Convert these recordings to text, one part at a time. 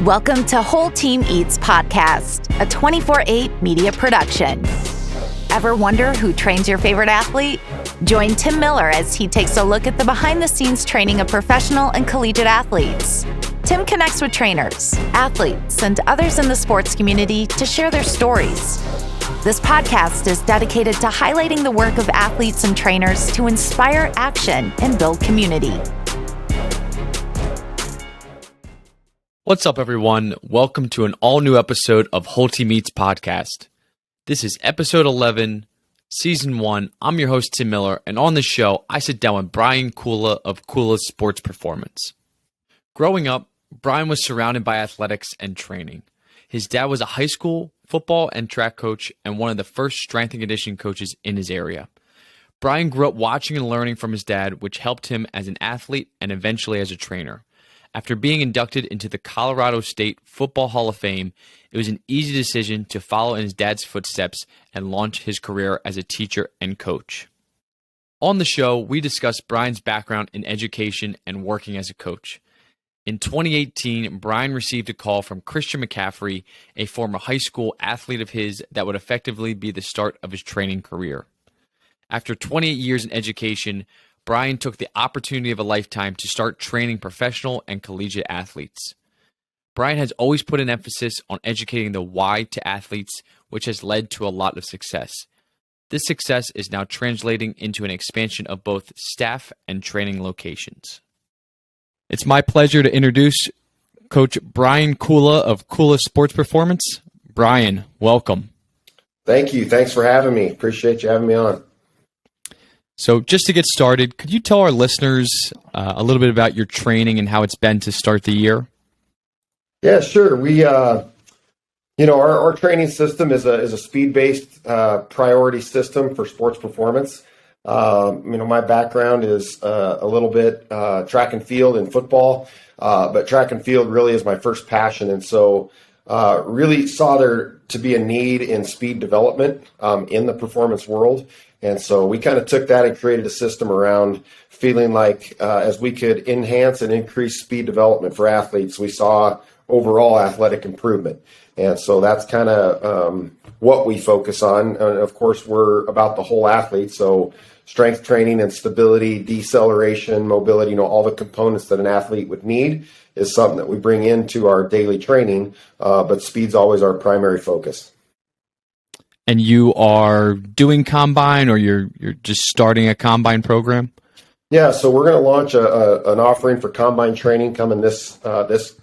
Welcome to Whole Team Eats Podcast, a 24/8 media production. Ever wonder who trains your favorite athlete? Join Tim Miller as he takes a look at the behind-the-scenes training of professional and collegiate athletes. Tim connects with trainers, athletes, and others in the sports community to share their stories. This podcast is dedicated to highlighting the work of athletes and trainers to inspire action and build community. What's up, everyone? Welcome to an all-new episode of Whole Team Eats Podcast. This is episode 11, season 1. I'm your host, Tim Miller, and on the show, I sit down with Brian Kula of Kula Sports Performance. Growing up, Brian was surrounded by athletics and training. His dad was a high school football and track coach and one of the first strength and conditioning coaches in his area. Brian grew up watching and learning from his dad, which helped him as an athlete and eventually as a trainer. After being inducted into the Colorado State Football Hall of Fame, it was an easy decision to follow in his dad's footsteps and launch his career as a teacher and coach. On the show, we discuss Brian's background in education and working as a coach. In 2018, Brian received a call from Christian McCaffery, a former high school athlete of his that would effectively be the start of his training career. After 28 years in education, Brian took the opportunity of a lifetime to start training professional and collegiate athletes. Brian has always put an emphasis on educating the why to athletes, which has led to a lot of success. This success is now translating into an expansion of both staff and training locations. It's my pleasure to introduce Coach Brian Kula of Kula Sports Performance. Brian, welcome. Thank you. Thanks for having me. Appreciate you having me on. So just to get started, could you tell our listeners a little bit about your training and how it's been to start the year? Yeah, sure. We, our training system is a speed-based priority system for sports performance. My background is a little bit track and field and football, but track and field really is my first passion. And so really saw there to be a need in speed development in the performance world. And so we kind of took that and created a system around feeling like as we could enhance and increase speed development for athletes, we saw overall athletic improvement. And so that's kind of what we focus on. And of course, we're about the whole athlete. So strength training and stability, deceleration, mobility, all the components that an athlete would need is something that we bring into our daily training. But speed's always our primary focus. And you are doing combine, or you're just starting a combine program? Yeah, so we're going to launch an offering for combine training coming this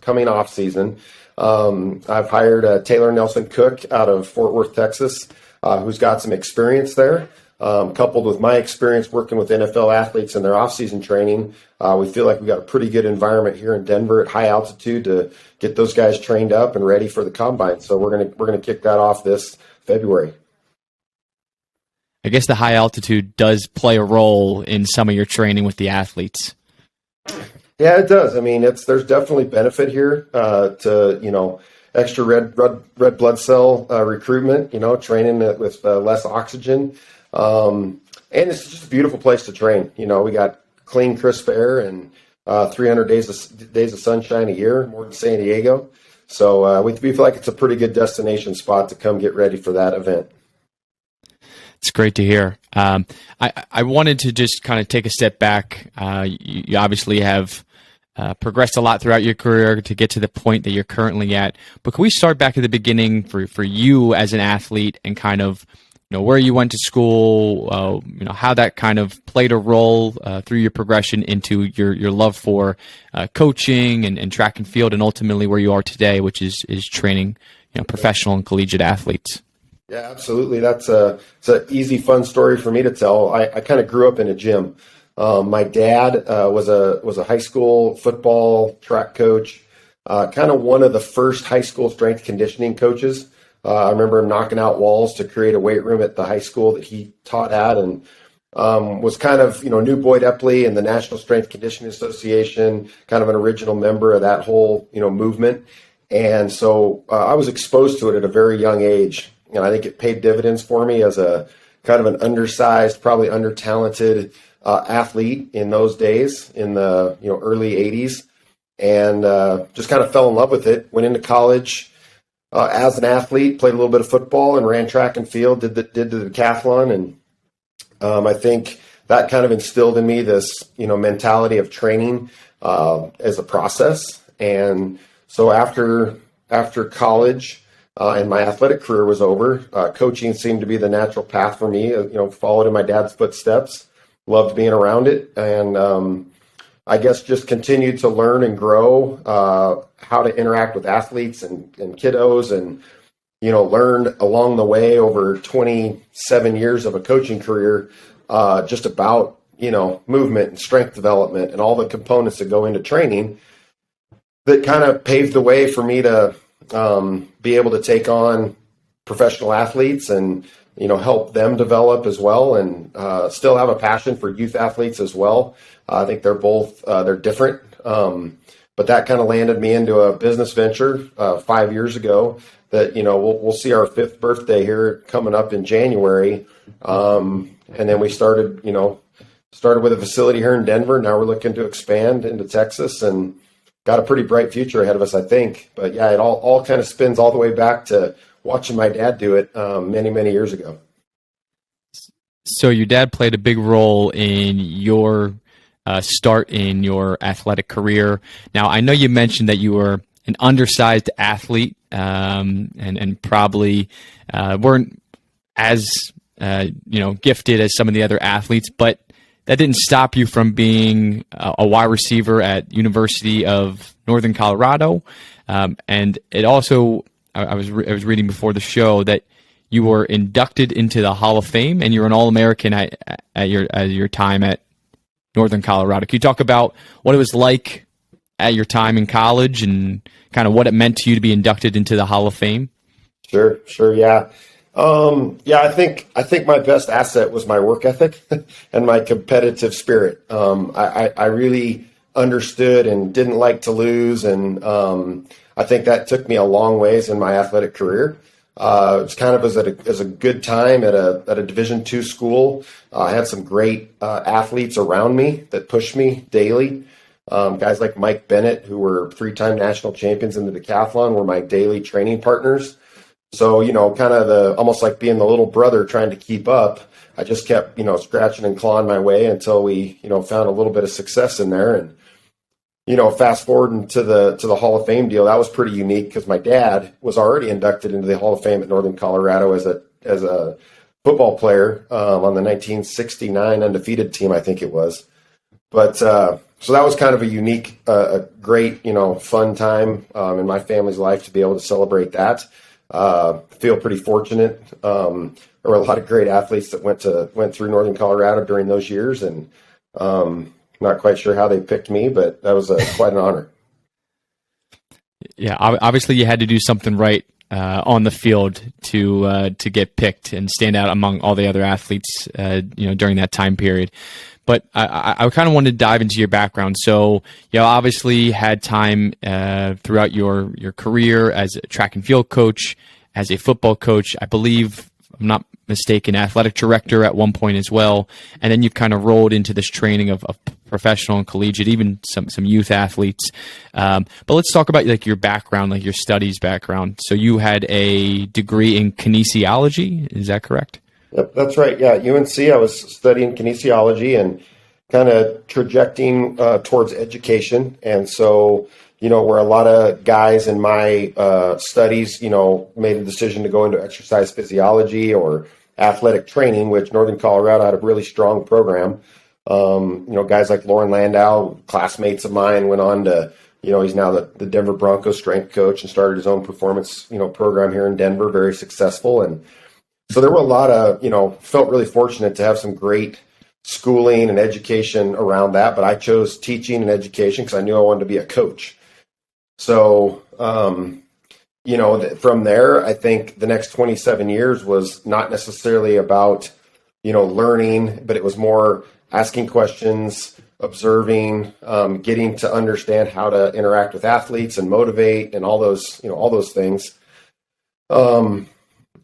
coming off season. I've hired Taylor Nelson Cook out of Fort Worth, Texas, who's got some experience there. Coupled with my experience working with NFL athletes in their off-season training, we feel like we got a pretty good environment here in Denver at high altitude to get those guys trained up and ready for the combine. So we're gonna kick that off this February. I guess the high altitude does play a role in some of your training with the athletes. Yeah, it does. I mean, there's definitely benefit here to extra red blood cell recruitment. Training with less oxygen, and it's just a beautiful place to train. We got clean, crisp air and 300 days of sunshine a year, more than San Diego. So we feel like it's a pretty good destination spot to come get ready for that event. It's great to hear. I wanted to just kind of take a step back. You obviously have progressed a lot throughout your career to get to the point that you're currently at. But can we start back at the beginning for you as an athlete and kind of where you went to school, how that kind of played a role through your progression into your love for coaching and track and field, and ultimately where you are today, which is training professional and collegiate athletes. Yeah, absolutely. It's an easy, fun story for me to tell. I kind of grew up in a gym. My dad was a high school football track coach, kind of one of the first high school strength conditioning coaches. I remember him knocking out walls to create a weight room at the high school that he taught at, and was kind of, New Boyd Epley and the National Strength Conditioning Association, kind of an original member of that whole, movement. And so I was exposed to it at a very young age. And I think it paid dividends for me as a kind of an undersized, probably under-talented athlete in those days in the early 80s. and just kind of fell in love with it. Went into college as an athlete, played a little bit of football and ran track and field, did the decathlon. And I think that kind of instilled in me this, mentality of training as a process. And so after college and my athletic career was over, coaching seemed to be the natural path for me. Followed in my dad's footsteps, loved being around it, and I guess just continued to learn and grow how to interact with athletes and kiddos, and learned along the way over 27 years of a coaching career just about movement and strength development and all the components that go into training, that kind of paved the way for me to be able to take on professional athletes and help them develop as well, and still have a passion for youth athletes as well. I think they're both they're different, but that kind of landed me into a business venture 5 years ago. That we'll see our 5th birthday here coming up in January, and then we started with a facility here in Denver. Now we're looking to expand into Texas, and got a pretty bright future ahead of us, I think. But yeah, it all kind of spins all the way back to watching my dad do it many years ago. So your dad played a big role in your start in your athletic career. Now, I know you mentioned that you were an undersized athlete and probably weren't as gifted as some of the other athletes, but that didn't stop you from being a wide receiver at University of Northern Colorado. And it also, I was reading before the show that you were inducted into the Hall of Fame, and you're an All-American at your time at Northern Colorado. Can you talk about what it was like at your time in college and kind of what it meant to you to be inducted into the Hall of Fame? Sure. Yeah. I think my best asset was my work ethic and my competitive spirit. I really understood and didn't like to lose. And, I think that took me a long ways in my athletic career. It's kind of as a good time at a Division II school. I had some great athletes around me that pushed me daily. Guys like Mike Bennett, who were 3-time national champions in the decathlon, were my daily training partners. So, kind of almost like being the little brother trying to keep up. I just kept, scratching and clawing my way until we, found a little bit of success in there. And, fast forward into the Hall of Fame deal, that was pretty unique because my dad was already inducted into the Hall of Fame at Northern Colorado as a football player on the 1969 undefeated team, I think it was. But so that was kind of a unique, a great, fun time in my family's life to be able to celebrate that. Feel pretty fortunate. There were a lot of great athletes that went through Northern Colorado during those years, and not quite sure how they picked me, but that was quite an honor. Yeah, obviously you had to do something right on the field to get picked and stand out among all the other athletes, during that time period. But I kind of wanted to dive into your background. So you obviously had time throughout your career as a track and field coach, as a football coach, I believe, if I'm not mistaken, athletic director at one point as well. And then you've kind of rolled into this training of professional and collegiate, even some youth athletes. But let's talk about like your background, like your studies background. So you had a degree in kinesiology, is that correct? Yep, that's right. Yeah, UNC, I was studying kinesiology and kind of trajecting towards education. And so, where a lot of guys in my studies, made a decision to go into exercise physiology or athletic training, which Northern Colorado had a really strong program. Guys like Lauren Landau, classmates of mine, went on to, he's now the Denver Broncos strength coach and started his own performance, program here in Denver, very successful. And so there were a lot of, felt really fortunate to have some great schooling and education around that, but I chose teaching and education because I knew I wanted to be a coach. So, from there, I think the next 27 years was not necessarily about, learning, but it was more asking questions, observing, getting to understand how to interact with athletes and motivate and all those things.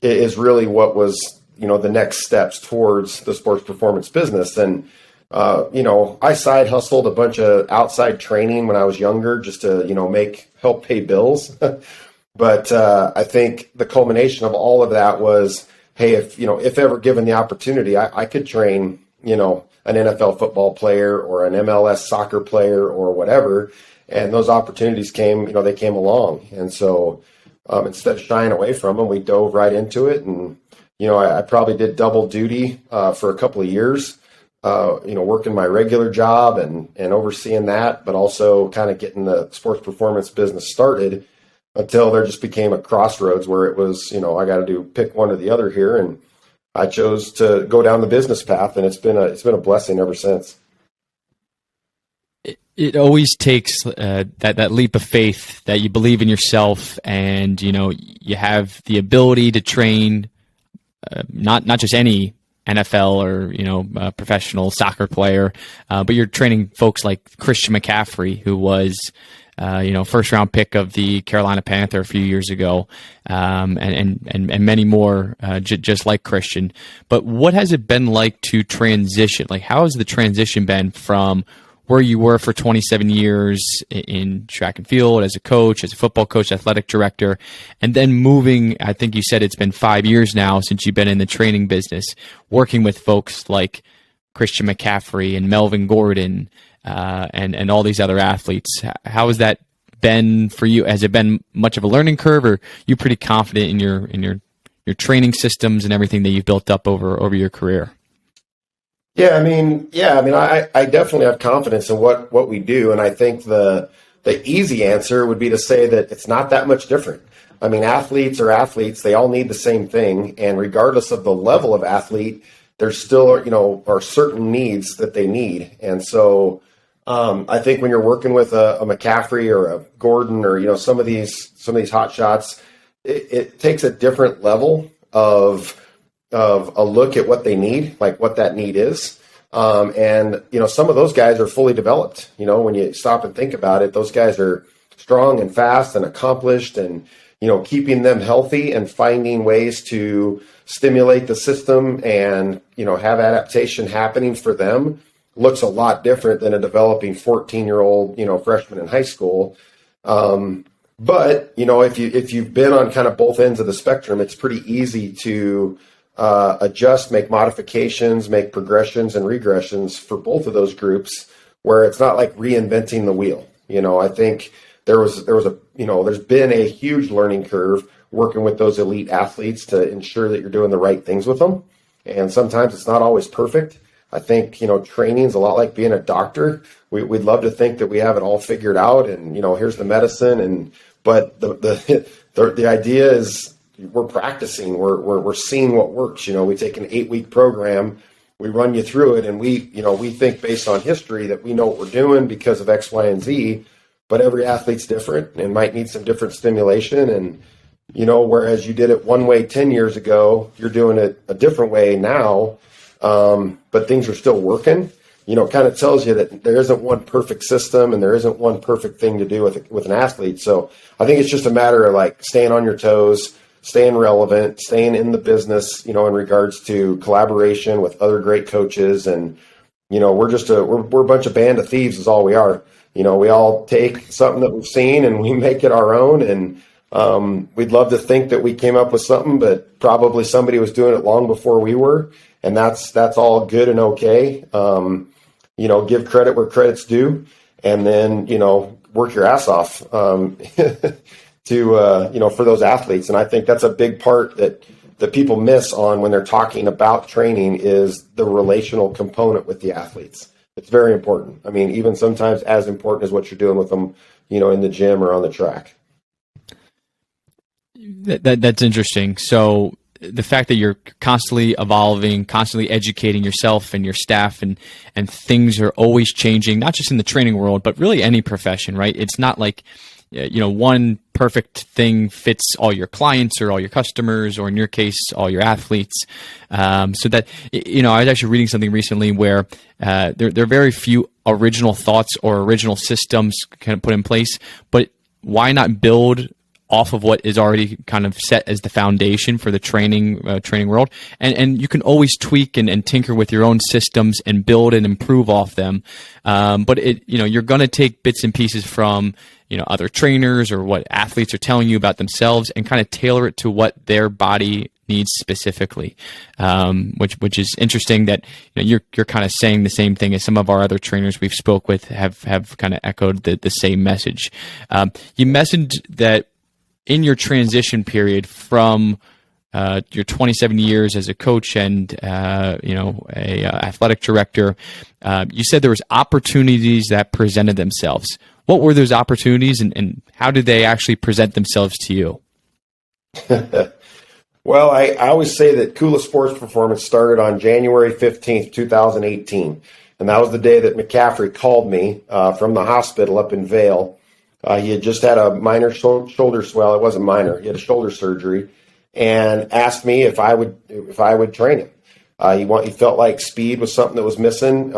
Is really what was, the next steps towards the sports performance business. And I side hustled a bunch of outside training when I was younger just to, help pay bills. But I think the culmination of all of that was, hey, if ever given the opportunity, I could train, an NFL football player or an MLS soccer player or whatever. And those opportunities came, they came along. And so instead of shying away from them, we dove right into it. And, I probably did double duty for a couple of years, working my regular job and overseeing that, but also kind of getting the sports performance business started until there just became a crossroads where it was, I got to pick one or the other here. And I chose to go down the business path, and it's been a blessing ever since. It always takes that leap of faith that you believe in yourself, and you have the ability to train not just any NFL or professional soccer player, but you're training folks like Christian McCaffery, who was first round pick of the Carolina Panther a few years ago, and many more just like Christian. But what has it been like to transition? Like, how has the transition been from where you were for 27 years in track and field as a coach, as a football coach, athletic director, and then moving, I think you said it's been 5 years now since you've been in the training business, working with folks like Christian McCaffrey and Melvin Gordon, and all these other athletes. How has that been for you? Has it been much of a learning curve, or are you pretty confident in your training systems and everything that you've built up over your career? Yeah, I definitely have confidence in what we do, and I think the easy answer would be to say that it's not that much different. I mean, athletes are athletes; they all need the same thing, and regardless of the level of athlete, there's still are certain needs that they need, and so I think when you're working with a McCaffrey or a Gordon or some of these hot shots, it takes a different level of a look at what they need, like what that need is. And some of those guys are fully developed. When you stop and think about it, those guys are strong and fast and accomplished, and keeping them healthy and finding ways to stimulate the system and have adaptation happening for them looks a lot different than a developing 14-year-old freshman in high school. But if you've been on kind of both ends of the spectrum, it's pretty easy to adjust, make modifications, make progressions and regressions for both of those groups, where it's not like reinventing the wheel. I think there's been a huge learning curve working with those elite athletes to ensure that you're doing the right things with them. And sometimes it's not always perfect. I think, training is a lot like being a doctor. We'd love to think that we have it all figured out and, here's the medicine. But the idea is we're practicing, we're seeing what works. We take an 8-week program, we run you through it, and we think based on history that we know what we're doing because of X, Y, and Z, but every athlete's different and might need some different stimulation. And, whereas you did it one way 10 years ago, you're doing it a different way now. But things are still working, kind of tells you that there isn't one perfect system and there isn't one perfect thing to do with an athlete. So I think it's just a matter of like staying on your toes, staying relevant, staying in the business, in regards to collaboration with other great coaches. And, we're a bunch of band of thieves is all we are. We all take something that we've seen and we make it our own. And we'd love to think that we came up with something, but probably somebody was doing it long before we were. And that's all good and okay. Give credit where credit's due, and then, work your ass off for those athletes. And I think that's a big part that people miss on when they're talking about training is the relational component with the athletes. It's very important. I mean, even sometimes as important as what you're doing with them, in the gym or on the track. That's interesting. So the fact that you're constantly evolving, constantly educating yourself and your staff, and things are always changing, not just in the training world, but really any profession, right? It's not like, one perfect thing fits all your clients or all your customers, or in your case, all your athletes. So that, I was actually reading something recently where there are very few original thoughts or original systems kind of put in place, but why not build off of what is already kind of set as the foundation for the training world, and you can always tweak and tinker with your own systems and build and improve off them. But you're going to take bits and pieces from other trainers or what athletes are telling you about themselves and kind of tailor it to what their body needs specifically, which is interesting that you're kind of saying the same thing as some of our other trainers we've spoke with have kind of echoed the same message. You mentioned that in your transition period from your 27 years as a coach and a athletic director, you said there was opportunities that presented themselves. What were those opportunities, and how did they actually present themselves to you? Well, I always say that Kula Sports Performance started on January 15th, 2018. And that was the day that McCaffery called me from the hospital up in Vail. He had just had a minor shoulder swell. It wasn't minor. He had a shoulder surgery and asked me if I would train him. He felt like speed was something that was missing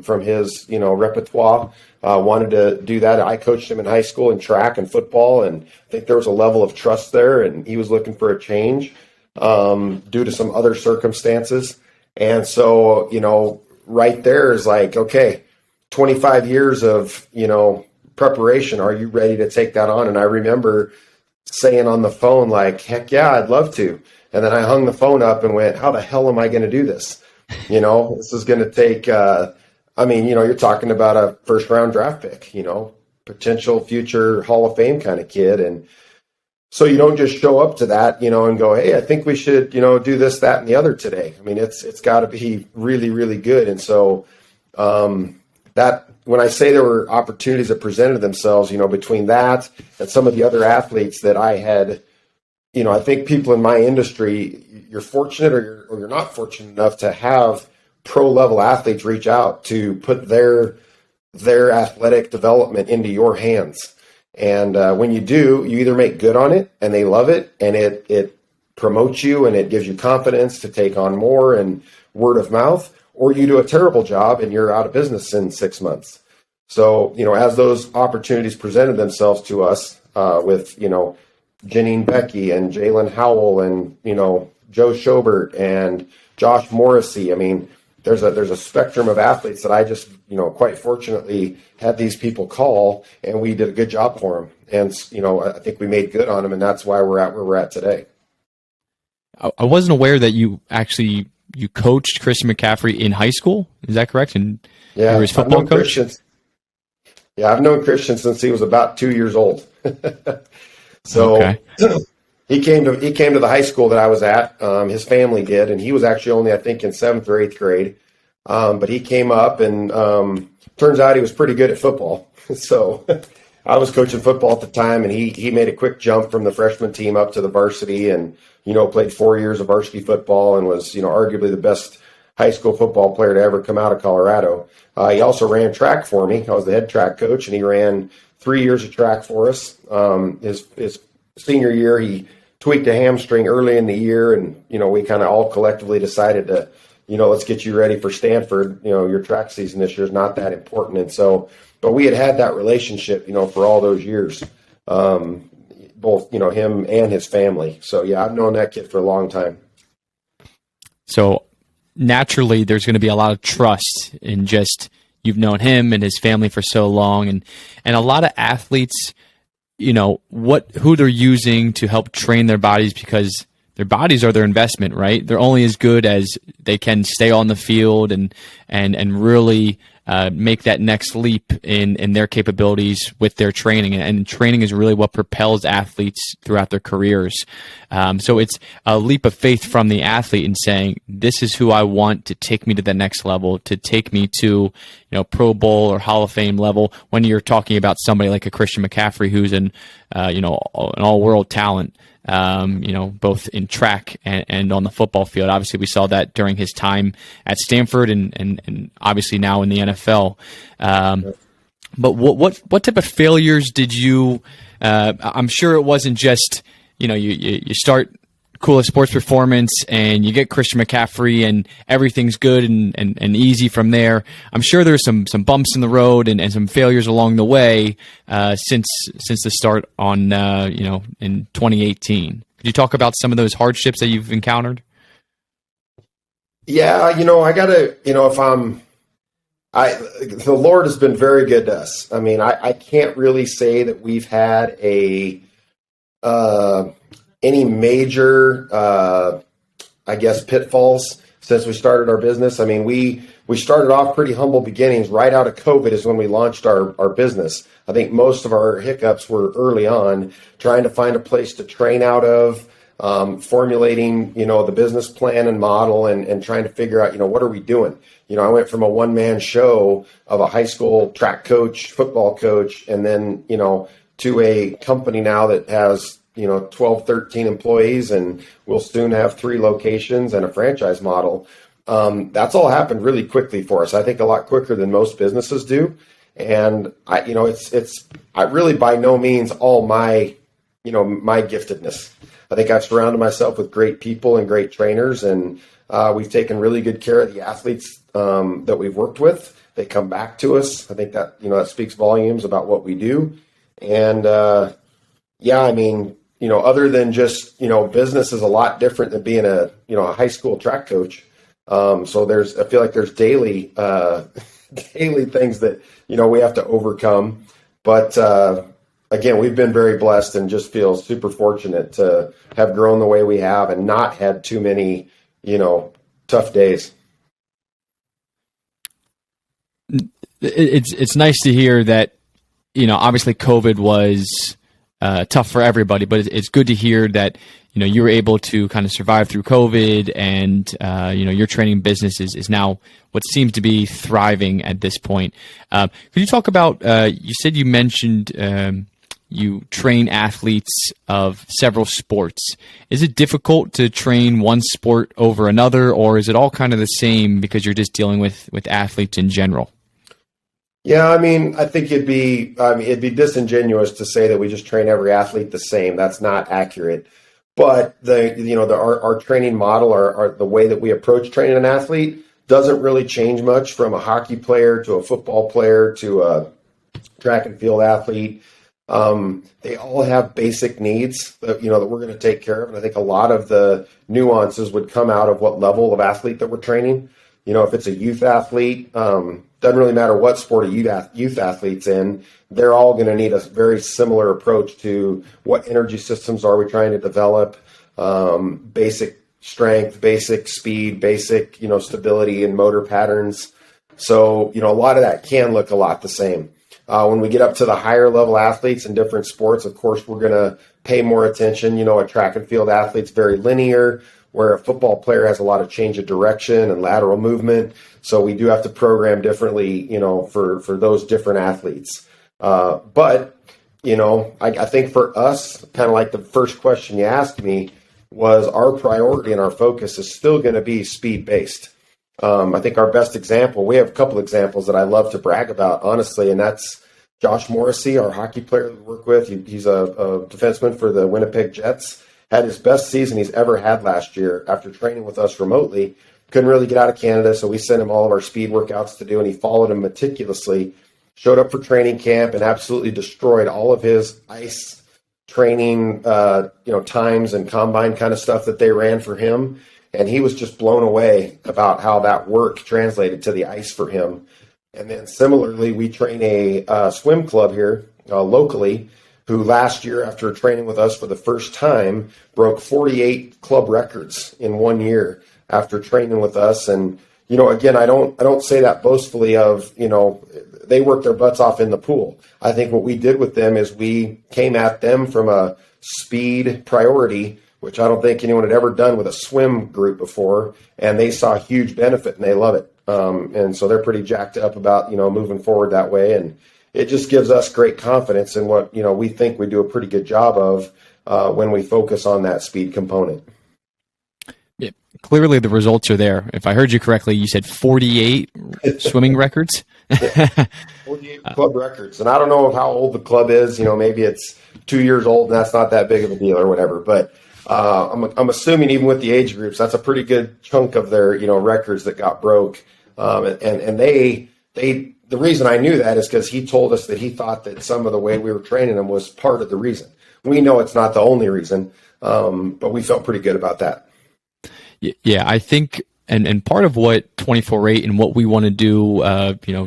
from his repertoire. Wanted to do that. I coached him in high school in track and football, and I think there was a level of trust there, and he was looking for a change due to some other circumstances. And so, right there is like, okay, 25 years of, preparation. Are you ready to take that on? And I remember saying on the phone, like, heck yeah, I'd love to. And then I hung the phone up and went, how the hell am I going to do this? This is going to take, you're talking about a first round draft pick, potential future Hall of Fame kind of kid. And so you don't just show up to that, and go, hey, I think we should, do this, that, and the other today. I mean, it's got to be really, really good. And so that when I say there were opportunities that presented themselves, between that and some of the other athletes that I had, I think people in my industry, you're fortunate or you're not fortunate enough to have pro level athletes reach out to put their athletic development into your hands. And when you do, you either make good on it and they love it and it promotes you and it gives you confidence to take on more and word of mouth, or you do a terrible job and you're out of business in 6 months. So, as those opportunities presented themselves to us with, Janine Becky and Jalen Howell and, Joe Schobert and Josh Morrissey. I mean, there's a spectrum of athletes that I just, quite fortunately had these people call, and we did a good job for them. And, I think we made good on them, and that's why we're at where we're at today. I wasn't aware that you coached Christian McCaffery in high school. Is that correct? And yeah, you were his football coach? I've known Christian since he was about 2 years old. So okay. He came to the high school that I was at. His family did, and he was actually only, I think, in 7th or 8th grade. But he came up, and turns out he was pretty good at football. So I was coaching football at the time, and he made a quick jump from the freshman team up to the varsity, and played 4 years of varsity football, and was arguably the best high school football player to ever come out of Colorado. He also ran track for me. I was the head track coach, and he ran 3 years of track for us. His senior year, he tweaked a hamstring early in the year, and we kind of all collectively decided to let's get you ready for Stanford. Your track season this year is not that important. And so, but we had that relationship for all those years, both him and his family. So yeah, I've known that kid for a long time. So naturally there's going to be a lot of trust in just you've known him and his family for so long, and a lot of athletes, who they're using to help train their bodies, because their bodies are their investment, right? They're only as good as they can stay on the field and really make that next leap in their capabilities with their training. And training is really what propels athletes throughout their careers. So it's a leap of faith from the athlete in saying, this is who I want to take me to the next level, to take me to, Pro Bowl or Hall of Fame level. When you're talking about somebody like a Christian McCaffery, who's an all-world talent, both in track and on the football field. Obviously, we saw that during his time at Stanford and obviously now in the NFL. But what type of failures did you? I'm sure it wasn't just you start Kula Sports Performance and you get Christian McCaffery and everything's good and easy from there. I'm sure there's some bumps in the road and some failures along the way since the start on in 2018. Could you talk about some of those hardships that you've encountered? Yeah, I gotta, the Lord has been very good to us. I mean, I can't really say that we've had any major, pitfalls since we started our business. I mean, we started off pretty humble beginnings. Right out of COVID is when we launched our business. I think most of our hiccups were early on, trying to find a place to train out of, formulating, the business plan and model and trying to figure out, what are we doing? I went from a one-man show of a high school track coach, football coach, and then, to a company now that has, 12, 13 employees, and we'll soon have 3 locations and a franchise model. That's all happened really quickly for us. I think a lot quicker than most businesses do. And it's really by no means all my giftedness. I think I've surrounded myself with great people and great trainers, and we've taken really good care of the athletes that we've worked with. They come back to us. I think that, that speaks volumes about what we do. And other than just, business is a lot different than being a high school track coach. So I feel like there's daily things that, we have to overcome. But again, we've been very blessed and just feel super fortunate to have grown the way we have and not had too many, tough days. It's nice to hear that, obviously COVID was tough for everybody, but it's good to hear that, you were able to kind of survive through COVID and, your training business is now what seems to be thriving at this point. Could you talk about, you said you mentioned you train athletes of several sports. Is it difficult to train one sport over another, or is it all kind of the same because you're just dealing with athletes in general? Yeah, I mean, I think it'd be disingenuous to say that we just train every athlete the same. That's not accurate. But our training model, our the way that we approach training an athlete doesn't really change much from a hockey player to a football player to a track and field athlete. They all have basic needs that we're going to take care of, and I think a lot of the nuances would come out of what level of athlete that we're training. If it's a youth athlete, doesn't really matter what sport a youth athlete's in, they're all going to need a very similar approach to what energy systems are we trying to develop, basic strength, basic speed, basic, stability and motor patterns. So, a lot of that can look a lot the same. When we get up to the higher level athletes in different sports, of course, we're going to pay more attention. A track and field athlete's very linear, where a football player has a lot of change of direction and lateral movement. So we do have to program differently, for those different athletes. But I think for us, kind of like the first question you asked me, was our priority and our focus is still going to be speed-based. I think our best example, we have a couple examples that I love to brag about, honestly, and that's Josh Morrissey, our hockey player that we work with. He's a defenseman for the Winnipeg Jets. Had his best season he's ever had last year after training with us remotely. Couldn't really get out of Canada, so we sent him all of our speed workouts to do, and he followed them meticulously. Showed up for training camp and absolutely destroyed all of his ice training, times and combine kind of stuff that they ran for him. And he was just blown away about how that work translated to the ice for him. And then similarly, we train a swim club here locally, who last year, after training with us for the first time, broke 48 club records in 1 year after training with us. And, again, I don't say that boastfully of, they worked their butts off in the pool. I think what we did with them is we came at them from a speed priority, which I don't think anyone had ever done with a swim group before. And they saw huge benefit and they love it. And so they're pretty jacked up about, moving forward that way. And it just gives us great confidence in what, we think we do a pretty good job of when we focus on that speed component. Yeah, clearly the results are there. If I heard you correctly, you said 48 swimming records. 48 club records. And I don't know how old the club is. Maybe it's 2 years old and that's not that big of a deal or whatever. But I'm assuming even with the age groups, that's a pretty good chunk of their, records that got broke. And the reason I knew that is because he told us that he thought that some of the way we were training them was part of the reason. We know it's not the only reason, but we felt pretty good about that. Yeah, I think, and part of what 24/8 and what we want to do,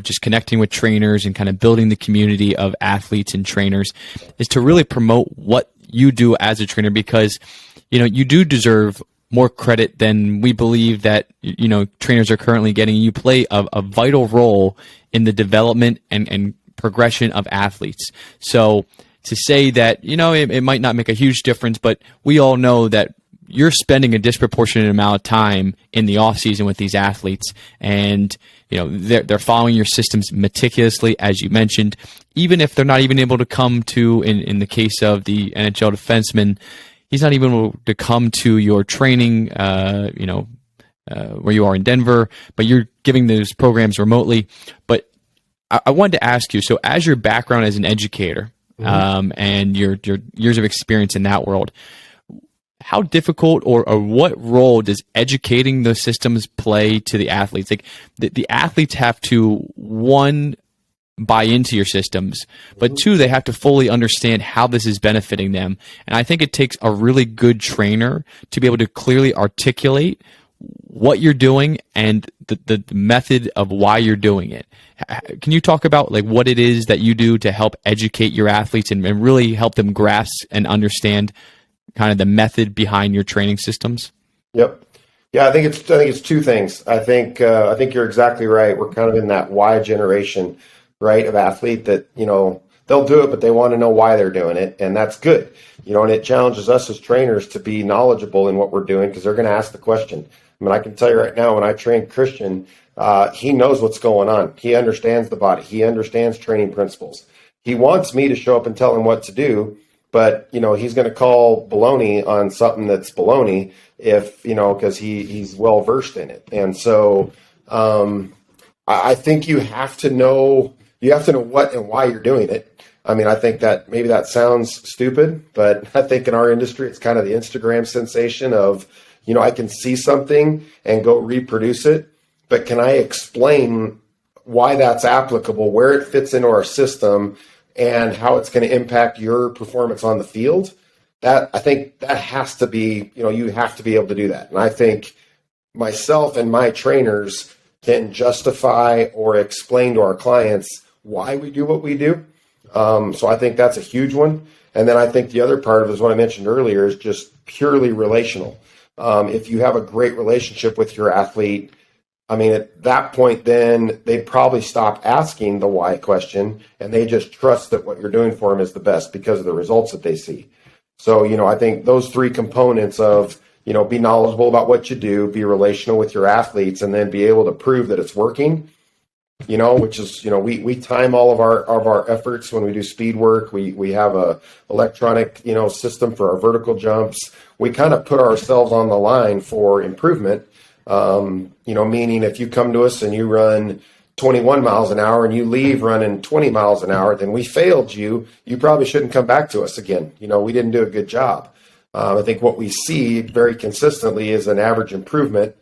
just connecting with trainers and kind of building the community of athletes and trainers is to really promote what you do as a trainer, because, you do deserve more credit than we believe that, trainers are currently getting. You play a vital role in the development and progression of athletes. So to say that, it might not make a huge difference, but we all know that you're spending a disproportionate amount of time in the off season with these athletes, and they're following your systems meticulously, as you mentioned. Even if they're not even able to come to, in the case of the NHL defenseman, he's not even able to come to your training, where you are in Denver, but you're giving those programs remotely. But I wanted to ask you, so as your background as an educator, and your years of experience in that world, how difficult or what role does educating those systems play to the athletes? Like the athletes have to, one, buy into your systems, but two, they have to fully understand how this is benefiting them. And I think it takes a really good trainer to be able to clearly articulate what you're doing and the method of why you're doing it. Can you talk about like what it is that you do to help educate your athletes and really help them grasp and understand kind of the method behind your training systems? Yep. Yeah, I think it's two things. I think you're exactly right. We're kind of in that Y generation, right, of athlete that, they'll do it, but they want to know why they're doing it. And that's good, and it challenges us as trainers to be knowledgeable in what we're doing, because they're going to ask the question. I mean, I can tell you right now, when I train Christian, he knows what's going on. He understands the body. He understands training principles. He wants me to show up and tell him what to do, but, he's going to call baloney on something that's baloney if, because he's well versed in it. And so I think you have to know what and why you're doing it. I mean, I think that maybe that sounds stupid, but I think in our industry, it's kind of the Instagram sensation of, I can see something and go reproduce it, but can I explain why that's applicable, where it fits into our system, and how it's going to impact your performance on the field? I think that has to be, you have to be able to do that. And I think myself and my trainers can justify or explain to our clients why we do what we do. So I think that's a huge one. And then I think the other part of it is what I mentioned earlier, is just purely relational. If you have a great relationship with your athlete, I mean, at that point, then they probably stop asking the why question, and they just trust that what you're doing for them is the best because of the results that they see. So, I think those three components of, be knowledgeable about what you do, be relational with your athletes, and then be able to prove that it's working, which is, we time all of our efforts when we do speed work. We have a electronic, system for our vertical jumps. We kind of put ourselves on the line for improvement. Meaning if you come to us and you run 21 miles an hour and you leave running 20 miles an hour, then we failed you. You probably shouldn't come back to us again. We didn't do a good job. I think what we see very consistently is an average improvement,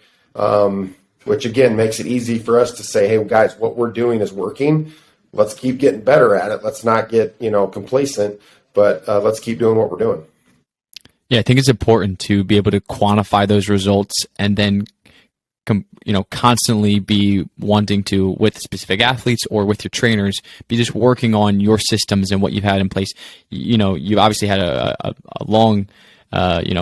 which again makes it easy for us to say, hey guys, what we're doing is working. Let's keep getting better at it. Let's not get, complacent, but let's keep doing what we're doing. Yeah, I think it's important to be able to quantify those results and then constantly be wanting to, with specific athletes or with your trainers, be just working on your systems and what you've had in place. You've obviously had a long,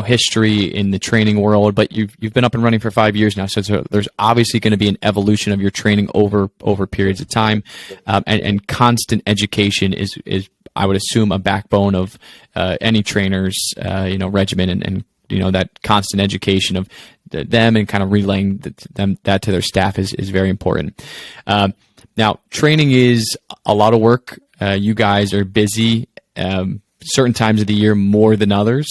history in the training world, but you've been up and running for 5 years now. So there's obviously going to be an evolution of your training over periods of time, and constant education is I would assume a backbone of any trainer's regimen, and that constant education of them and kind of relaying that to their staff is very important. Now, training is a lot of work. You guys are busy certain times of the year more than others,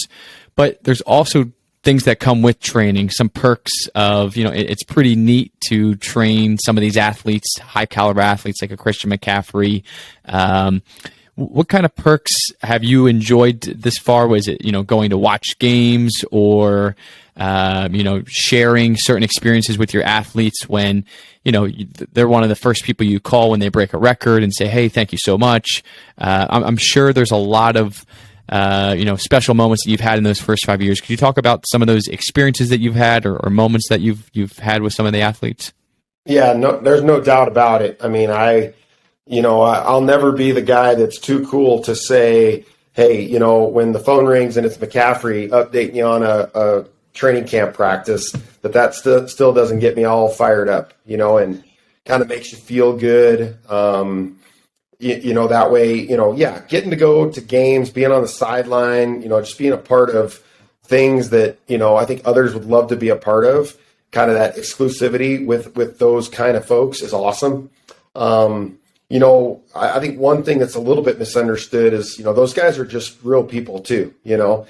but there's also things that come with training, some perks of, it's pretty neat to train some of these athletes, high caliber athletes like a Christian McCaffery. what kind of perks have you enjoyed this far? Was it, going to watch games or, sharing certain experiences with your athletes when, they're one of the first people you call when they break a record and say, hey, thank you so much. I'm sure there's a lot of, special moments that you've had in those first 5 years. Could you talk about some of those experiences that you've had or moments that you've had with some of the athletes? Yeah, no, there's no doubt about it. I mean, I'll never be the guy that's too cool to say, hey, when the phone rings and it's McCaffery updating you on a training camp practice, that still doesn't get me all fired up, and kind of makes you feel good. That way, getting to go to games, being on the sideline, just being a part of things that, I think others would love to be a part of. Kind of that exclusivity with those kind of folks is awesome. I think one thing that's a little bit misunderstood is, those guys are just real people too, and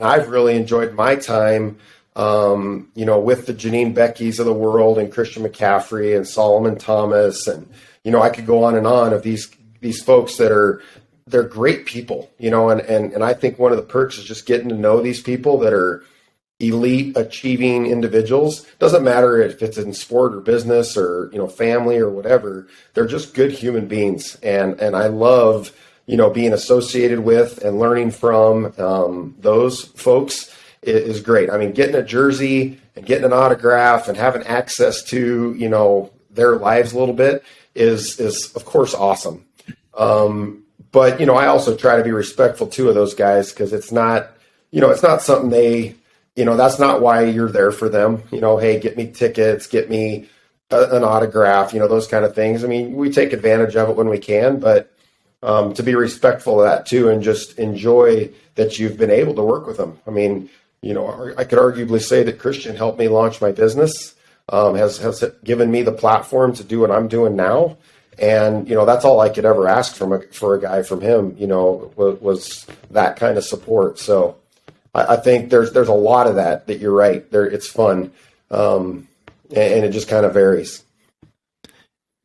I've really enjoyed my time, with the Janine Beckys of the world and Christian McCaffery and Solomon Thomas. And, I could go on and on of these folks they're great people, and I think one of the perks is just getting to know these people that are elite achieving individuals. Doesn't matter if it's in sport or business or, family or whatever. They're just good human beings. And I love, being associated with and learning from those folks is great. I mean, getting a jersey and getting an autograph and having access to, their lives a little bit is of course awesome. But, I also try to be respectful too of those guys, because it's not something that's not why you're there for them. Hey, get me tickets, get me an autograph, those kind of things. I mean, we take advantage of it when we can, but to be respectful of that too, and just enjoy that you've been able to work with them. I mean, I could arguably say that Christian helped me launch my business, has given me the platform to do what I'm doing now. And, that's all I could ever ask for a guy from him, was that kind of support. So I think there's a lot of that you're right there. It's fun. And it just kind of varies.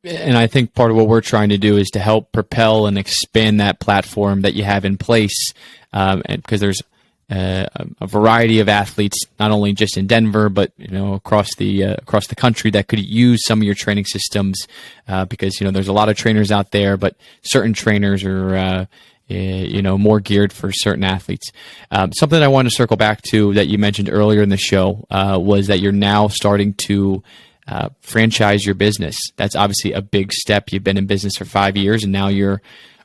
And I think part of what we're trying to do is to help propel and expand that platform that you have in place. And because there's a variety of athletes, not only just in Denver, but across the country that could use some of your training systems. Because there's a lot of trainers out there, but certain trainers are more geared for certain athletes. Something I wanted to circle back to that you mentioned earlier in the show was that you're now starting to franchise your business. That's obviously a big step. You've been in business for 5 years, and now you're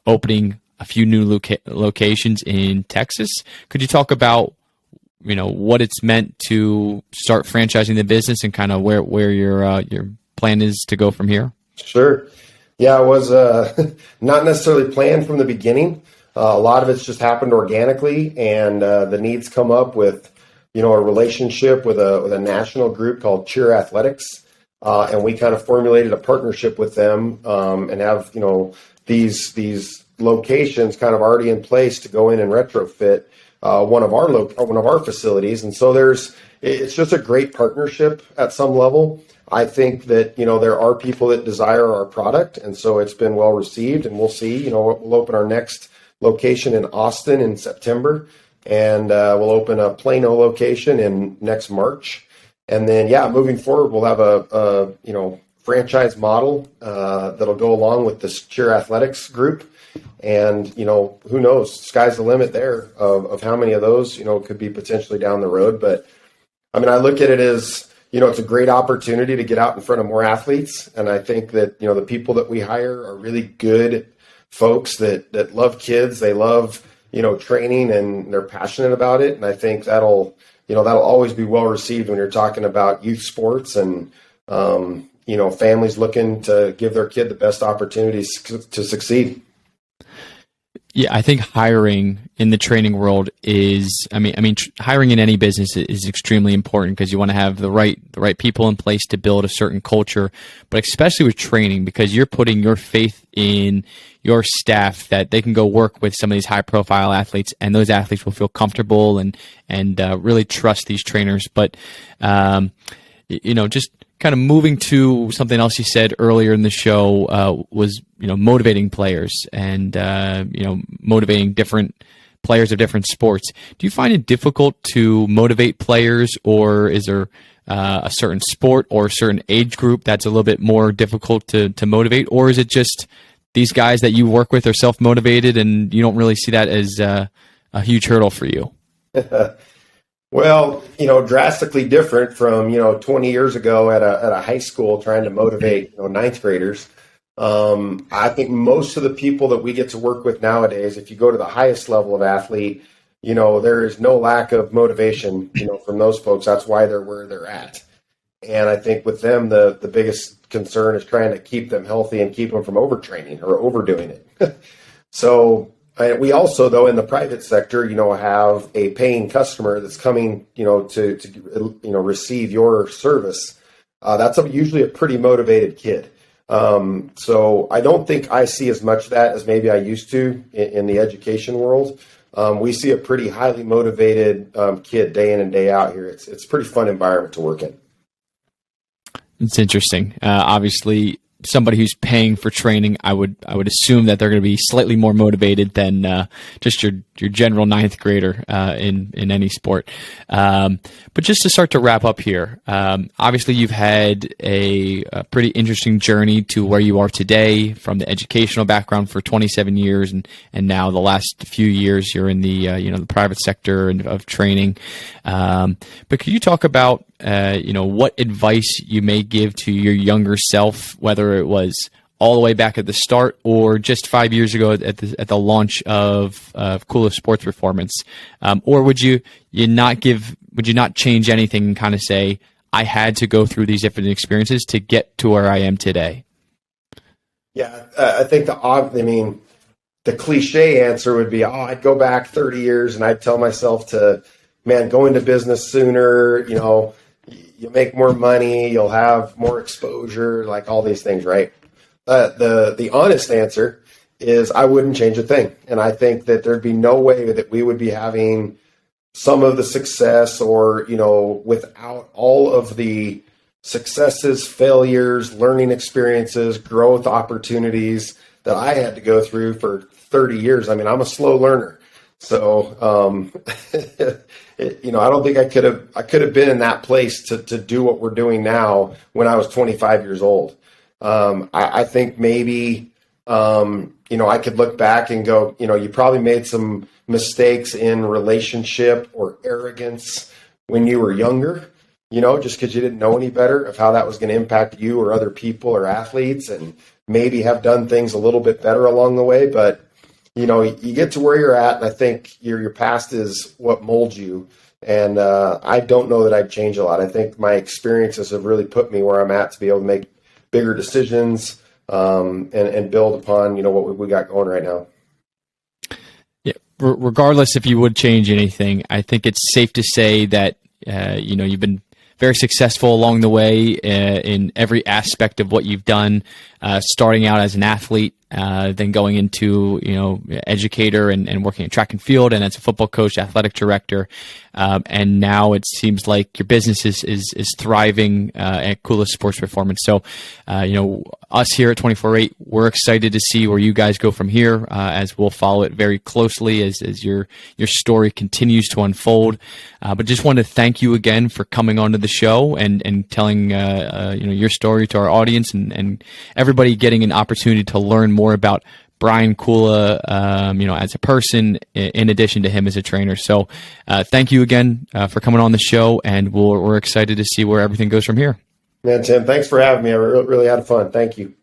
opening a few new locations in Texas. Could you talk about what it's meant to start franchising the business and kind of where your plan is to go from here? Sure. Yeah, it was not necessarily planned from the beginning. A lot of it's just happened organically, and the needs come up with, a relationship with a national group called Cheer Athletics, and we kind of formulated a partnership with them, and have these locations kind of already in place to go in and retrofit one of our facilities, and so it's just a great partnership at some level. I think that, there are people that desire our product, and so it's been well received, and we'll see. We'll open our next location in Austin in September, and we'll open a Plano location in next March. And then, moving forward, we'll have a franchise model that'll go along with this Cheer Athletics group. And, who knows, sky's the limit there of how many of those, could be potentially down the road. But I mean, I look at it as, it's a great opportunity to get out in front of more athletes. And I think that, the people that we hire are really good folks that love kids. They love, training, and they're passionate about it. And I think that'll always be well received when you're talking about youth sports and, families looking to give their kid the best opportunities to succeed. Yeah, I think hiring in the training world is, hiring in any business is extremely important, because you want to have the right people in place to build a certain culture, but especially with training, because you're putting your faith in your staff that they can go work with some of these high profile athletes, and those athletes will feel comfortable and really trust these trainers. But, just kind of moving to something else you said earlier in the show was, motivating players and, motivating different players of different sports. Do you find it difficult to motivate players, or is there a certain sport or a certain age group that's a little bit more difficult to motivate, or is it just these guys that you work with are self-motivated and you don't really see that as a huge hurdle for you? Well, drastically different from, 20 years ago at a high school trying to motivate, ninth graders. I think most of the people that we get to work with nowadays, if you go to the highest level of athlete, there is no lack of motivation, from those folks. That's why they're where they're at. And I think with them, the biggest concern is trying to keep them healthy and keep them from overtraining or overdoing it. So we also, though, in the private sector, have a paying customer that's coming, to receive your service. That's usually a pretty motivated kid. So I don't think I see as much of that as maybe I used to in the education world. We see a pretty highly motivated kid day in and day out here. It's a pretty fun environment to work in. It's interesting. Obviously, somebody who's paying for training, I would assume that they're going to be slightly more motivated than just your general ninth grader in any sport. But just to start to wrap up here, obviously you've had a pretty interesting journey to where you are today, from the educational background for 27 years, and now the last few years you're in the the private sector of training. But could you talk about what advice you may give to your younger self, whether it was all the way back at the start or just 5 years ago at the launch of Kula Sports Performance, or would you not change anything and kind of say, I had to go through these different experiences to get to where I am today? Yeah, I think the cliche answer would be, I'd go back 30 years and I'd tell myself to, go into business sooner, you'll make more money, you'll have more exposure, like all these things, right? The honest answer is I wouldn't change a thing. And I think that there'd be no way that we would be having some of the success or, without all of the successes, failures, learning experiences, growth opportunities that I had to go through for 30 years. I'm a slow learner. So, I don't think I could have been in that place to do what we're doing now when I was 25 years old. I think maybe, I could look back and go, you probably made some mistakes in relationship or arrogance when you were younger, just because you didn't know any better of how that was going to impact you or other people or athletes, and maybe have done things a little bit better along the way. But, you get to where you're at, and I think your past is what molds you. And I don't know that I'd change a lot. I think my experiences have really put me where I'm at to be able to make bigger decisions and build upon, what we got going right now. Yeah, regardless if you would change anything, I think it's safe to say that, you've been very successful along the way in every aspect of what you've done, starting out as an athlete, then going into, educator and working at track and field, and as a football coach, athletic director. And now it seems like your business is thriving at Kula Sports Performance. So, us here at 24/8, we're excited to see where you guys go from here, as we'll follow it very closely as your story continues to unfold. But just want to thank you again for coming onto the show and telling your story to our audience, and everybody getting an opportunity to learn more about Brian Kula, as a person, in addition to him as a trainer. So thank you again for coming on the show, and we're excited to see where everything goes from here. Man, Tim, thanks for having me. I really had fun. Thank you.